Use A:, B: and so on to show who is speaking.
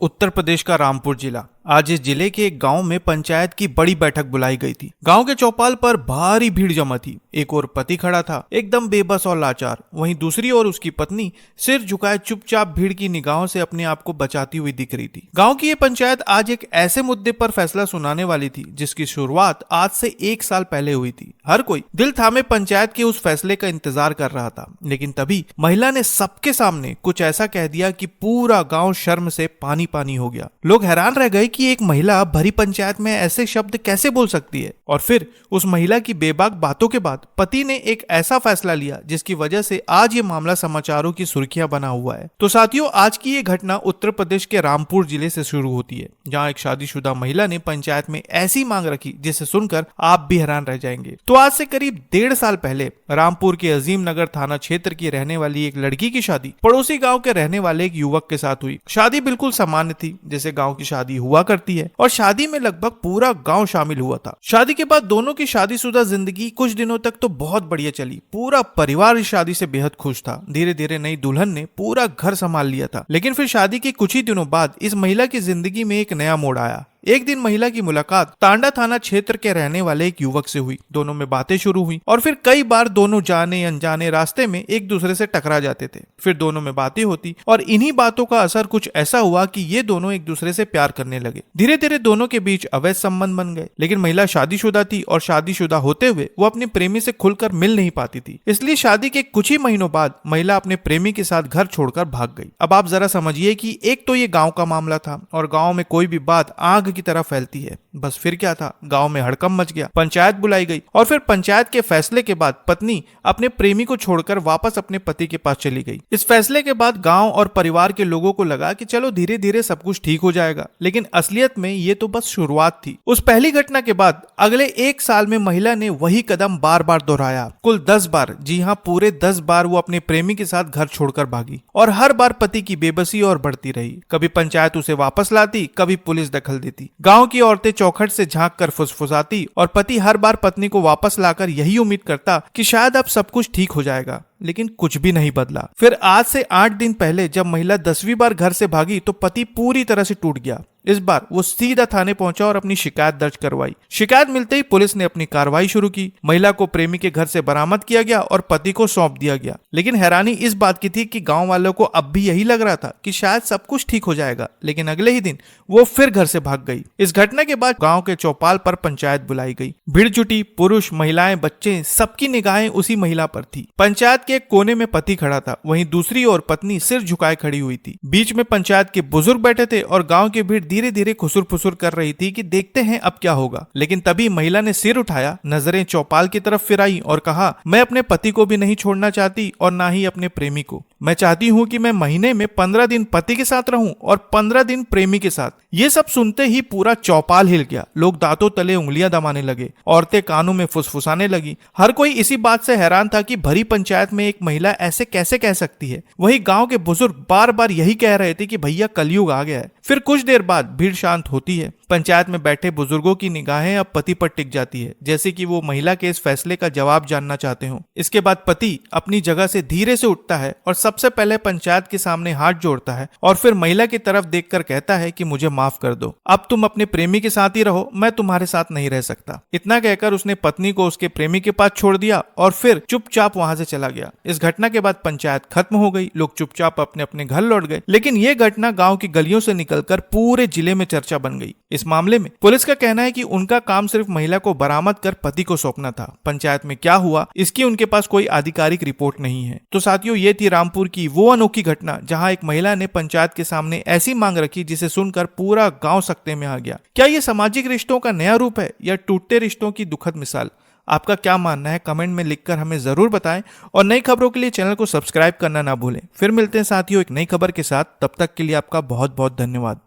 A: उत्तर प्रदेश का रामपुर जिला। आज इस जिले के एक गांव में पंचायत की बड़ी बैठक बुलाई गई थी। गांव के चौपाल पर भारी भीड़ जमा थी। एक ओर पति खड़ा था, एकदम बेबस और लाचार। वहीं दूसरी ओर उसकी पत्नी सिर झुकाए चुपचाप भीड़ की निगाहों से अपने आप को बचाती हुई दिख रही थी। गांव की ये पंचायत आज एक ऐसे मुद्दे पर फैसला सुनाने वाली थी जिसकी शुरुआत आज से 1 साल पहले हुई थी। हर कोई दिल थामे पंचायत के उस फैसले का इंतजार कर रहा था, लेकिन तभी महिला ने सबके सामने कुछ ऐसा कह दिया कि पूरा गांव शर्म से पानी पानी हो गया। लोग हैरान रह गए कि एक महिला भरी पंचायत में ऐसे शब्द कैसे बोल सकती है। और फिर उस महिला की बेबाक बातों के बाद पति ने एक ऐसा फैसला लिया जिसकी वजह से आज ये मामला समाचारों की सुर्खियां बना हुआ है। तो साथियों, आज की ये घटना उत्तर प्रदेश के रामपुर जिले से शुरू होती है, जहां एक शादीशुदा महिला ने पंचायत में ऐसी मांग रखी जिसे सुनकर आप भी हैरान रह जाएंगे। तो आज से करीब 1.5 साल पहले रामपुर के अजीम नगर थाना क्षेत्र की रहने वाली एक लड़की की शादी पड़ोसी गाँव के रहने वाले एक युवक के साथ हुई। शादी बिल्कुल सामान्य थी, जैसे गांव की शादी हुआ करती है, और शादी में लगभग पूरा गांव शामिल हुआ था। शादी के बाद दोनों की शादीशुदा जिंदगी कुछ दिनों तक तो बहुत बढ़िया चली। पूरा परिवार इस शादी से बेहद खुश था। धीरे धीरे नई दुल्हन ने पूरा घर संभाल लिया था। लेकिन फिर शादी के कुछ ही दिनों बाद इस महिला की जिंदगी में एक नया मोड़ आया। एक दिन महिला की मुलाकात तांडा थाना क्षेत्र के रहने वाले एक युवक से हुई। दोनों में बातें शुरू हुई और फिर कई बार दोनों जाने अनजाने रास्ते में एक दूसरे से टकरा जाते थे। फिर दोनों में बातें होती और इन्हीं बातों का असर कुछ ऐसा हुआ कि ये दोनों एक दूसरे से प्यार करने लगे। धीरे धीरे दोनों के बीच अवैध संबंध बन गए। लेकिन महिला शादीशुदा थी और शादीशुदा होते हुए वो अपने प्रेमी से खुलकर मिल नहीं पाती थी। इसलिए शादी के कुछ ही महीनों बाद महिला अपने प्रेमी के साथ घर छोड़कर भाग गई। अब आप जरा समझिए कि एक तो ये गाँव का मामला था और गाँव में कोई भी बात आग की तरह फैलती है। बस फिर क्या था, गांव में हड़कंप मच गया। पंचायत बुलाई गई और फिर पंचायत के फैसले के बाद पत्नी अपने प्रेमी को छोड़कर वापस अपने पति के पास चली गई। इस फैसले के बाद गांव और परिवार के लोगों को लगा कि चलो धीरे धीरे सब कुछ ठीक हो जाएगा, लेकिन असलियत में ये तो बस शुरुआत थी। उस पहली घटना के बाद अगले 1 साल में महिला ने वही कदम बार बार दोहराया। कुल 10 बार, जी हाँ पूरे 10 बार वो अपने प्रेमी के साथ घर छोड़कर भागी और हर बार पति की बेबसी और बढ़ती रही। कभी पंचायत उसे वापस लाती, कभी पुलिस दखल देती। गाँव की औरतें चौखट से झांक कर फुसफुसाती और पति हर बार पत्नी को वापस लाकर यही उम्मीद करता कि शायद अब सब कुछ ठीक हो जाएगा, लेकिन कुछ भी नहीं बदला। फिर आज से 8 दिन पहले जब महिला 10वीं बार घर से भागी तो पति पूरी तरह से टूट गया। इस बार वो सीधा थाने पहुंचा और अपनी शिकायत दर्ज करवाई। शिकायत मिलते ही पुलिस ने अपनी कार्रवाई शुरू की। महिला को प्रेमी के घर से बरामद किया गया और पति को सौंप दिया गया। लेकिन हैरानी इस बात की थी कि गांव वालों को अब भी यही लग रहा था कि शायद सब कुछ ठीक हो जाएगा, लेकिन अगले ही दिन वो फिर घर से भाग गई। इस घटना के बाद गाँव के चौपाल पर पंचायत बुलाई गई। भीड़ जुटी, पुरुष, महिलाएं, बच्चे, सबकी निगाहें उसी महिला पर थी। पंचायत के एक कोने में पति खड़ा था, वहीं दूसरी ओर पत्नी सिर झुकाए खड़ी हुई थी। बीच में पंचायत के बुजुर्ग बैठे थे और गांव की भीड़ धीरे धीरे खुसुर फुसुर कर रही थी कि देखते हैं अब क्या होगा। लेकिन तभी महिला ने सिर उठाया, नजरें चौपाल की तरफ फिराई और कहा, मैं अपने पति को भी नहीं छोड़ना चाहती और ना ही अपने प्रेमी को। मैं चाहती हूँ कि मैं महीने में 15 दिन पति के साथ रहूं और 15 दिन प्रेमी के साथ। ये सब सुनते ही पूरा चौपाल हिल गया। लोग दांतों तले उंगलियां दबाने लगे, औरतें कानों में फुसफुसाने लगी। हर कोई इसी बात से हैरान था कि भरी पंचायत में एक महिला ऐसे कैसे कह सकती है। वही गांव के बुजुर्ग बार बार यही कह रहे थे कि भैया कलयुग आ गया है। फिर कुछ देर बाद भीड़ शांत होती है। पंचायत में बैठे बुजुर्गों की निगाहें अब पति पर टिक जाती है, जैसे कि वो महिला के इस फैसले का जवाब जानना चाहते हो। इसके बाद पति अपनी जगह से धीरे से उठता है और सबसे पहले पंचायत के सामने हाथ जोड़ता है और फिर महिला की तरफ देखकर कहता है कि मुझे माफ कर दो, अब तुम अपने प्रेमी के साथ ही रहो, मैं तुम्हारे साथ नहीं रह सकता। इतना कहकर उसने पत्नी को उसके प्रेमी के पास छोड़ दिया और फिर चुपचाप वहां से चला गया। इस घटना के बाद पंचायत खत्म हो गई। लोग चुपचाप अपने अपने घर लौट गए। लेकिन ये घटना गाँव की गलियों से निकलकर पूरे जिले में चर्चा बन गई। इस मामले में पुलिस का कहना है कि उनका काम सिर्फ महिला को बरामद कर पति को सौंपना था। पंचायत में क्या हुआ इसकी उनके पास कोई आधिकारिक रिपोर्ट नहीं है। तो साथियों, ये थी रामपुर की वो अनोखी घटना जहां एक महिला ने पंचायत के सामने ऐसी मांग रखी जिसे सुनकर पूरा गांव सकते में आ गया। क्या ये सामाजिक रिश्तों का नया रूप है या टूटते रिश्तों की दुखद मिसाल? आपका क्या मानना है कमेंट में लिखकर हमें जरूर बताएं और नई खबरों के लिए चैनल को सब्सक्राइब करना ना भूलें। फिर मिलते हैं साथियों एक नई खबर के साथ, तब तक के लिए आपका बहुत बहुत धन्यवाद।